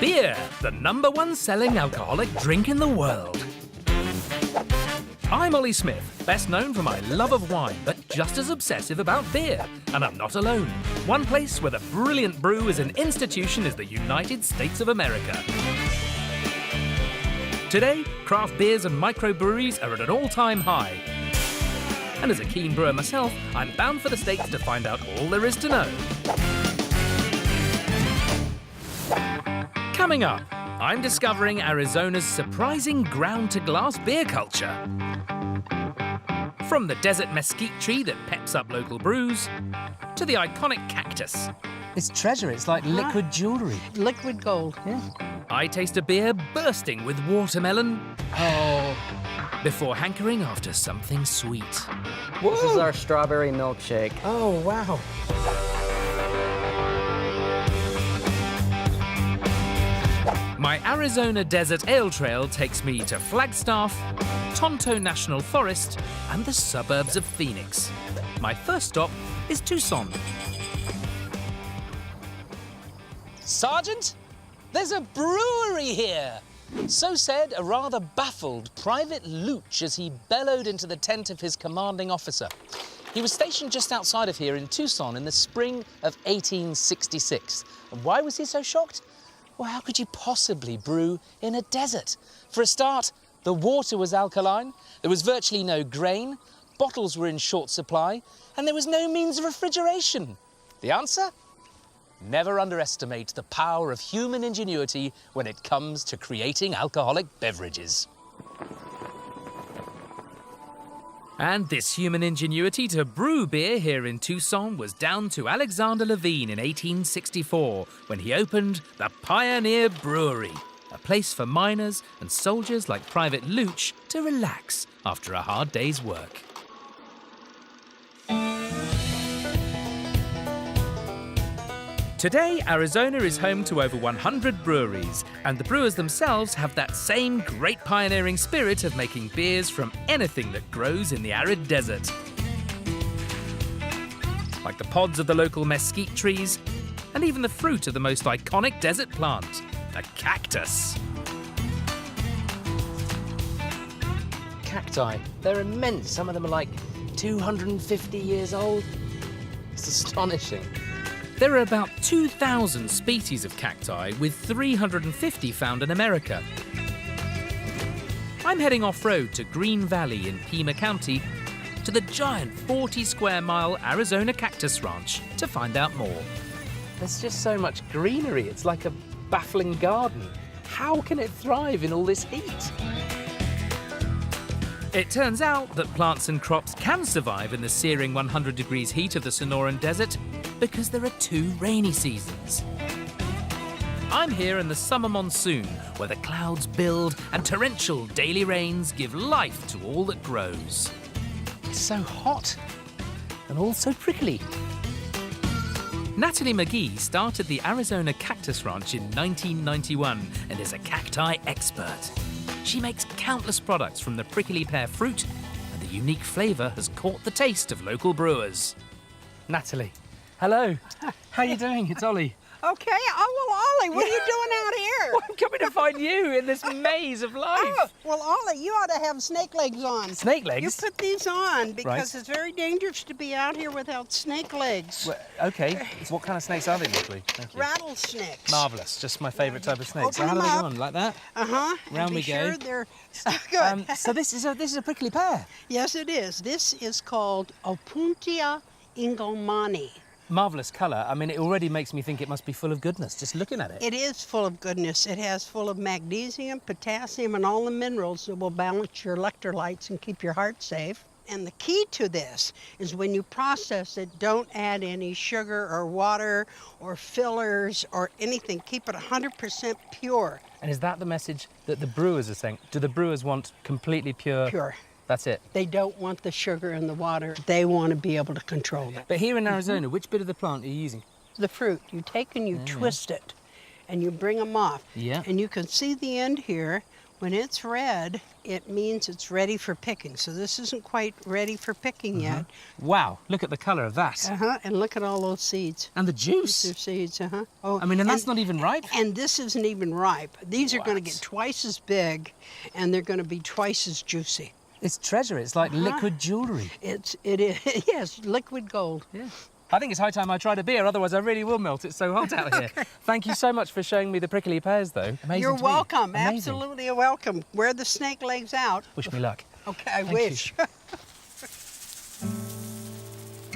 Beer, the #1 selling alcoholic drink in the world. I'm Olly Smith, best known for my love of wine, but just as obsessive about beer. And I'm not alone. One place where the brilliant brew is an institution is the United States of America. Today, craft beers and microbreweries are at an all-time high. And as a keen brewer myself, I'm bound for the States to find out all there is to know. Coming up, I'm discovering Arizona's surprising ground-to-glass beer culture. From the desert mesquite tree that peps up local brews, to the iconic cactus. It's treasure, it's like liquid jewellery. Liquid gold. Yeah. I taste a beer bursting with watermelon. Oh. Before hankering after something sweet. Whoa. This is our strawberry milkshake. Oh, wow. My Arizona Desert Ale Trail takes me to Flagstaff, Tonto National Forest, and the suburbs of Phoenix. My first stop is Tucson. Sergeant, there's a brewery here. So said a rather baffled Private Looch as he bellowed into the tent of his commanding officer. He was stationed just outside of here in Tucson in the spring of 1866. And why was he so shocked? Well, how could you possibly brew in a desert? For a start, the water was alkaline, there was virtually no grain, bottles were in short supply, and there was no means of refrigeration. The answer? Never underestimate the power of human ingenuity when it comes to creating alcoholic beverages. And this human ingenuity to brew beer here in Tucson was down to Alexander Levine in 1864 when he opened the Pioneer Brewery, a place for miners and soldiers like Private Looch to relax after a hard day's work. Today, Arizona is home to over 100 breweries, and the brewers themselves have that same great pioneering spirit of making beers from anything that grows in the arid desert. Like the pods of the local mesquite trees, and even the fruit of the most iconic desert plant, the cactus. Cacti, they're immense. Some of them are like 250 years old. It's astonishing. There are about 2,000 species of cacti, with 350 found in America. I'm heading off-road to Green Valley in Pima County to the giant 40-square-mile Arizona Cactus Ranch to find out more. There's just so much greenery. It's like a baffling garden. How can it thrive in all this heat? It turns out that plants and crops can survive in the searing 100 degrees heat of the Sonoran Desert because there are 2 rainy seasons. I'm here in the summer monsoon, where the clouds build and torrential daily rains give life to all that grows. It's so hot and also prickly. Natalie McGee started the Arizona Cactus Ranch in 1991 and is a cacti expert. She makes countless products from the Prickly Pear fruit, and the unique flavour has caught the taste of local brewers. Natalie, hello. How are you doing? It's Olly. Okay. Oh, well, Olly, what are you doing out here? Well, I'm coming to find you in this maze of life. Oh, well, Olly, you ought to have snake legs on. Snake legs? You put these on because Right. it's very dangerous to be out here without snake legs. Well, okay. What kind of snakes are they, Natalie? Thank you. Rattlesnakes. Marvellous. Just my favourite type of snake. So Open how do them they up. go on? Like that? Uh-huh. Round Be we go. sure they're good. So this is a prickly pear. Yes, it is. This is called Opuntia ingomani. Marvellous colour. I mean, it already makes me think it must be full of goodness, just looking at it. It is full of goodness. It has full of magnesium, potassium, and all the minerals that will balance your electrolytes and keep your heart safe. And the key to this is when you process it, don't add any sugar or water or fillers or anything. Keep it 100% pure. And is that the message that the brewers are saying? Do the brewers want completely pure? Pure. That's it. They don't want the sugar and the water. They want to be able to control it. But here in Arizona, which bit of the plant are you using? The fruit, you take and you twist it and you bring them off. Yeah. And you can see the end here. When it's red, it means it's ready for picking. So this isn't quite ready for picking yet. Wow, look at the colour of that. And look at all those seeds. And the juice. These are seeds, Oh, I mean, and that's not even ripe? And this isn't even ripe. These are going to get twice as big, and they're going to be twice as juicy. It's treasure. It's like liquid jewellery. It is, yes, liquid gold. Yeah. I think it's high time I tried a beer, otherwise I really will melt. It's so hot out here. Thank you so much for showing me the prickly pears, though. Amazing. You're welcome. Amazing. Absolutely welcome. Wear the snake legs out. Wish me luck. Okay, I Thank wish. you.